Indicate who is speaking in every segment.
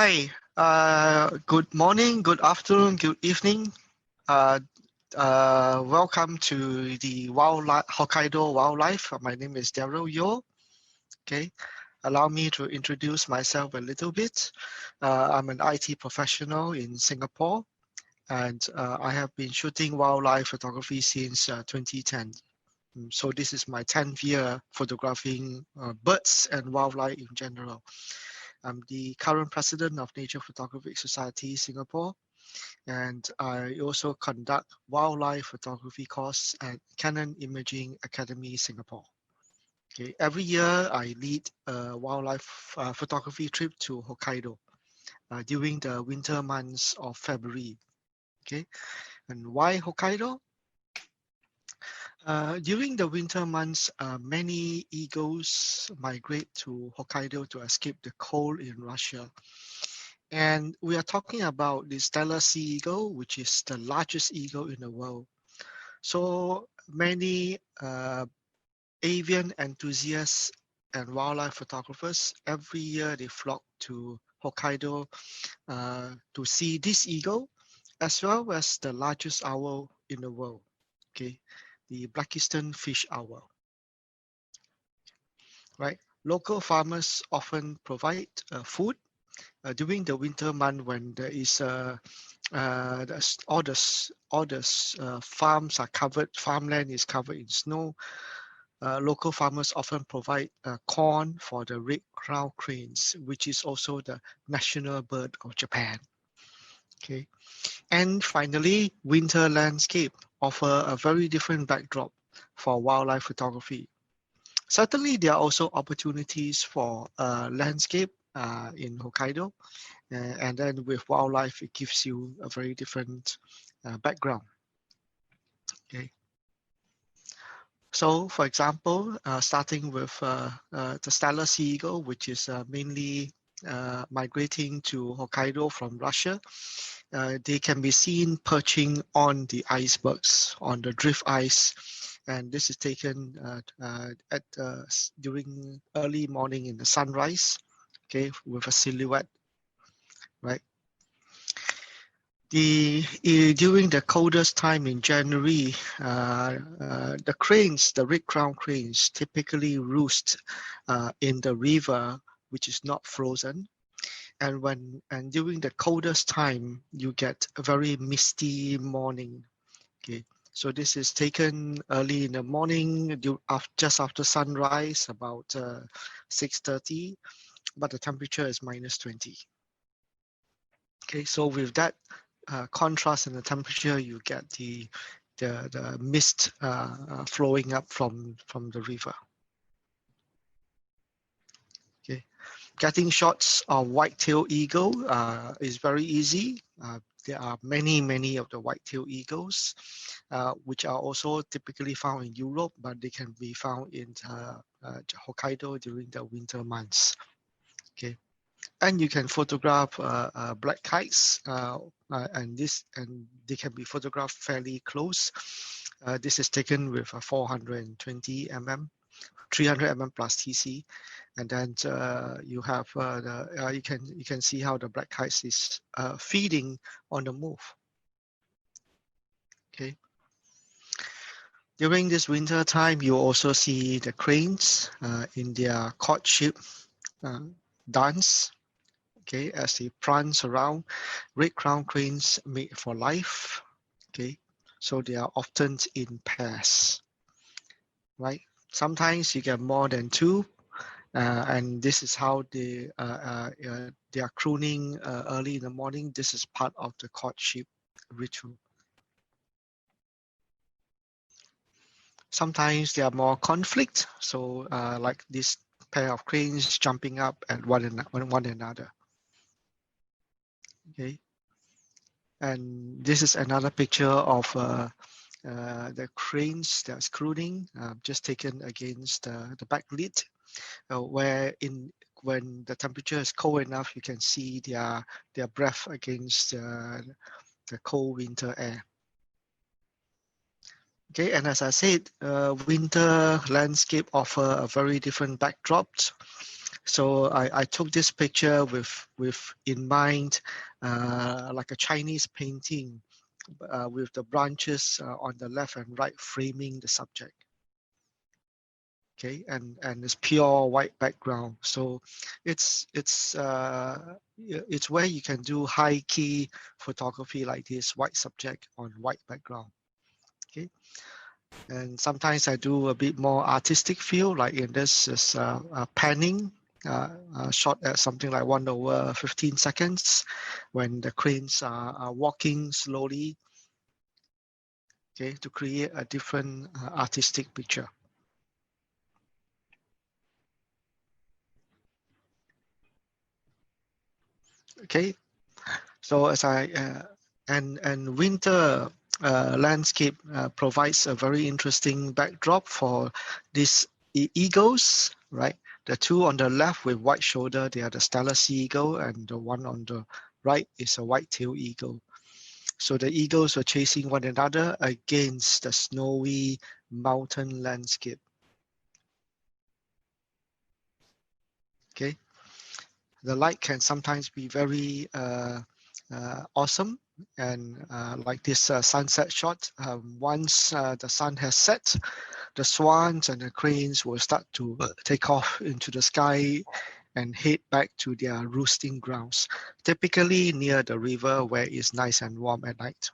Speaker 1: Hi, good morning, good afternoon, good evening. Uh, Welcome to the Hokkaido Wildlife. My name is Daryl Yo. Okay, allow me to introduce myself a little bit. I'm an IT professional in Singapore, and I have been shooting wildlife photography since 2010. So this is my 10th year photographing birds and wildlife in general. I'm the current president of Nature Photographic Society Singapore, and I also conduct wildlife photography course at Canon Imaging Academy Singapore. Okay, every year I lead a wildlife photography trip to Hokkaido during the winter months of February. Okay, and why Hokkaido? During the winter months, many eagles migrate to Hokkaido to escape the cold in Russia. And we are talking about the Steller sea eagle, which is the largest eagle in the world. So many avian enthusiasts and wildlife photographers, every year they flock to Hokkaido to see this eagle, as well as the largest owl in the world, okay, the Blakiston fish owl, right? Local farmers often provide food during the winter month when there is all the farms are covered, farmland is covered in snow. Local farmers often provide corn for the red-crowned cranes, which is also the national bird of Japan. Okay, and finally, winter landscape offer a very different backdrop for wildlife photography. Certainly, there are also opportunities for landscape in Hokkaido, and then with wildlife, it gives you a very different background. Okay. So, for example, starting with the Steller sea eagle, which is mainly migrating to Hokkaido from Russia, they can be seen perching on the icebergs, on the drift ice, and this is taken during early morning in the sunrise, okay, with a silhouette, right? During the coldest time in January, the cranes, the red-crowned cranes, typically roost in the river, which is not frozen. And during the coldest time, you get a very misty morning. Okay, so this is taken early in the morning, just after sunrise, about 6:30, but the temperature is -20. Okay, so with that contrast in the temperature, you get the mist flowing up from the river. Okay, getting shots of whitetail eagle is very easy. There are many of the whitetail eagles, which are also typically found in Europe, but they can be found in Hokkaido during the winter months. Okay. And you can photograph black kites, and they can be photographed fairly close. This is taken with a 420 mm, 300 mm plus TC, and then you have you can see how the black kites is feeding on the move. Okay. During this winter time, you also see the cranes in their courtship dance. Okay, as they prance around, red-crowned cranes mate for life. Okay, so they are often in pairs, right? Sometimes you get more than two, and this is how they are crooning early in the morning. This is part of the courtship ritual. Sometimes there are more conflict, so like this pair of cranes jumping up at one another. Okay. And this is another picture of the cranes that's crooning, just taken against the backlit, where when the temperature is cold enough, you can see their breath against the cold winter air. Okay, and as I said, winter landscape offer a very different backdrop. So I took this picture with in mind, like a Chinese painting, with the branches on the left and right framing the subject. Okay, and it's pure white background. So it's where you can do high key photography like this, white subject on white background. Okay, and sometimes I do a bit more artistic feel, like in this is panning, shot at something like 1/15 seconds, when the cranes are walking slowly. Okay, to create a different artistic picture. Okay, so as and winter landscape provides a very interesting backdrop for these eagles, right? The two on the left with white shoulder, they are the Stellar sea eagle, and the one on the right is a white-tailed eagle. So the eagles were chasing one another against the snowy mountain landscape. Okay, the light can sometimes be very awesome, and like this sunset shot. Once the sun has set, the swans and the cranes will start to take off into the sky and head back to their roosting grounds, typically near the river where it's nice and warm at night.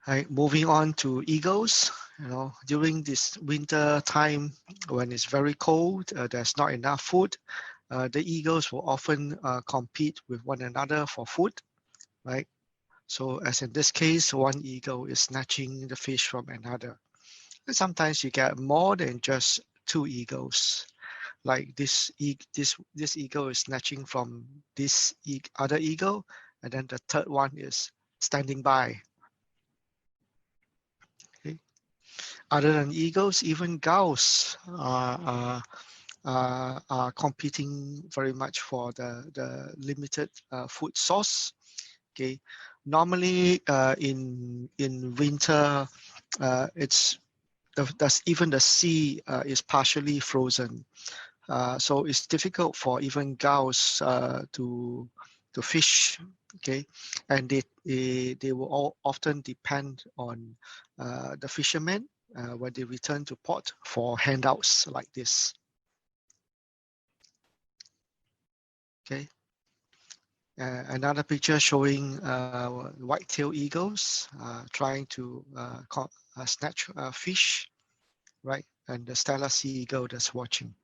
Speaker 1: Right, moving on to eagles. During this winter time when it's very cold, there's not enough food. The eagles will often compete with one another for food, right? So as in this case, one eagle is snatching the fish from another. And sometimes you get more than just two eagles. Like this eagle is snatching from this other eagle, and then the third one is standing by. Okay? Other than eagles, even gulls are competing very much for the limited food source. Okay, normally in winter, it's even the sea is partially frozen, so it's difficult for even gulls to fish. Okay, and they will all often depend on the fishermen when they return to port for handouts like this. Okay. Another picture showing white-tailed eagles trying to snatch fish, right? And the Stellar sea eagle that's watching.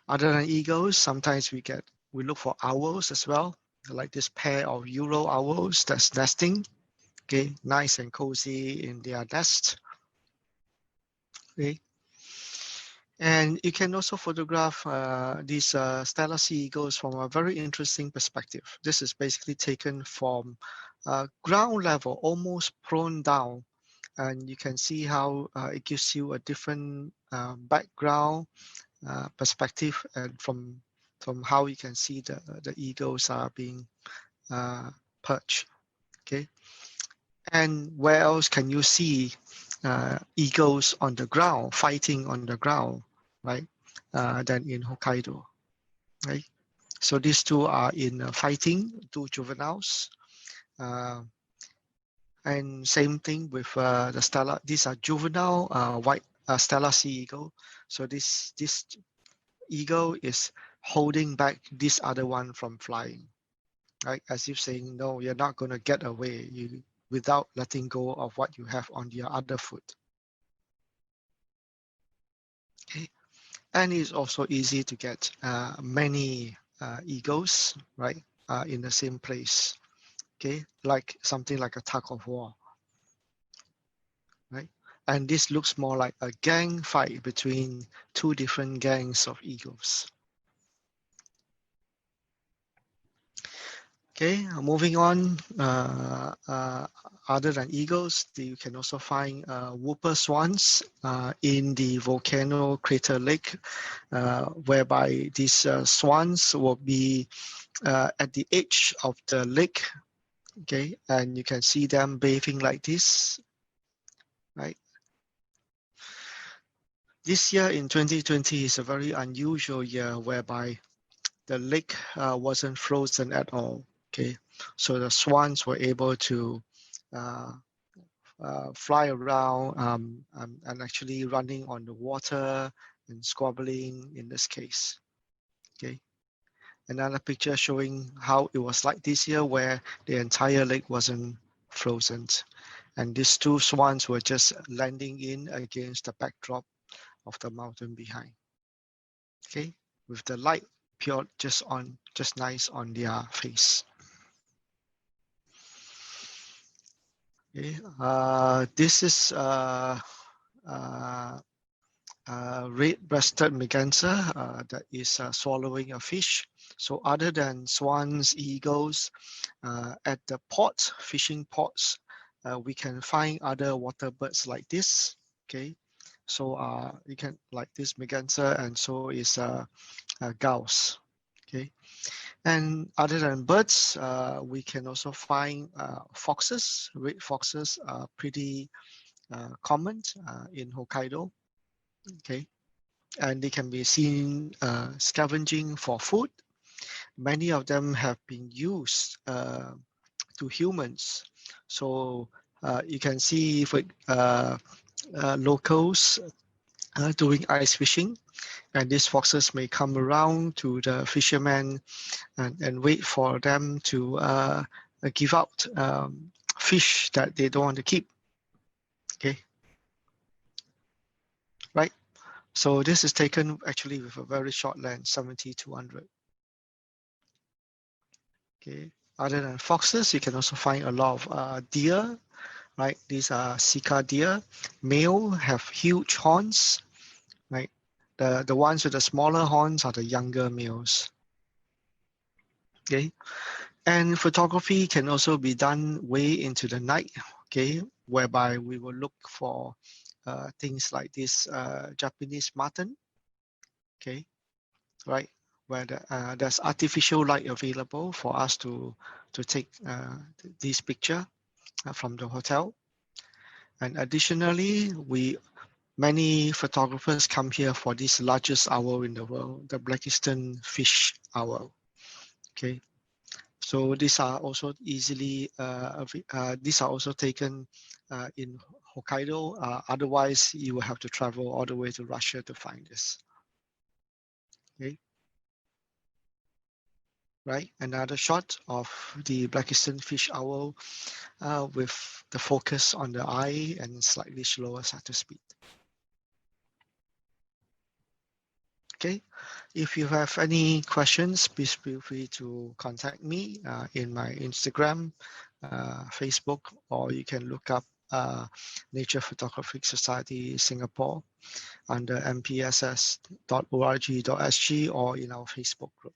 Speaker 1: Other than eagles, sometimes we look for owls as well, like this pair of Euro owls that's nesting. Okay, nice and cozy in their nest. Okay. And you can also photograph these Stellar sea eagles from a very interesting perspective. This is basically taken from ground level, almost prone down. And you can see how it gives you a different background perspective, and from how you can see the eagles are being perched. Okay. And where else can you see eagles on the ground, fighting on the ground, right? Than in Hokkaido, right? So these two are in fighting, two juveniles. And same thing with the Stella. These are juvenile white Stella sea eagle. So this eagle is holding back this other one from flying, right? As if saying, no, you're not going to get away without letting go of what you have on your other foot. Okay. And it's also easy to get many eagles, right, in the same place. Okay, like something like a tug of war, right? And this looks more like a gang fight between two different gangs of eagles. Okay, moving on. Other than eagles, you can also find whooper swans in the volcano crater lake, whereby these swans will be at the edge of the lake. Okay, and you can see them bathing like this, right? This year in 2020 is a very unusual year whereby the lake wasn't frozen at all. Okay, so the swans were able to uh, fly around and actually running on the water and squabbling in this case. Okay, another picture showing how it was like this year where the entire lake wasn't frozen. And these two swans were just landing in against the backdrop of the mountain behind. Okay, with the light pure just nice on their face. Okay, this is red-breasted merganser that is swallowing a fish. So other than swans, eagles, at the ports, fishing ports, we can find other water birds like this. Okay, so you can like this merganser, and so is gulls. Okay, and other than birds, we can also find foxes. Red foxes are pretty common in Hokkaido. Okay, and they can be seen scavenging for food. Many of them have been used to humans. So you can see with locals doing ice fishing, and these foxes may come around to the fishermen and wait for them to give out fish that they don't want to keep. Okay, right? So this is taken actually with a very short lens, 70-100. Okay, other than foxes, you can also find a lot of deer, right? These are Cicada Deer. Male have huge horns, right? The ones with the smaller horns are the younger males. Okay, and photography can also be done way into the night. Okay, whereby we will look for things like this Japanese marten. Okay, right, where there's artificial light available for us to take this picture from the hotel. And additionally, many photographers come here for this largest owl in the world, the Blakiston fish owl. Okay, so these are also these are also taken in Hokkaido. Otherwise, you will have to travel all the way to Russia to find this. Okay, right. Another shot of the Blakiston fish owl with the focus on the eye and slightly slower shutter speed. Okay, if you have any questions, please feel free to contact me in my Instagram, Facebook, or you can look up Nature Photographic Society Singapore under mpss.org.sg or in our Facebook group.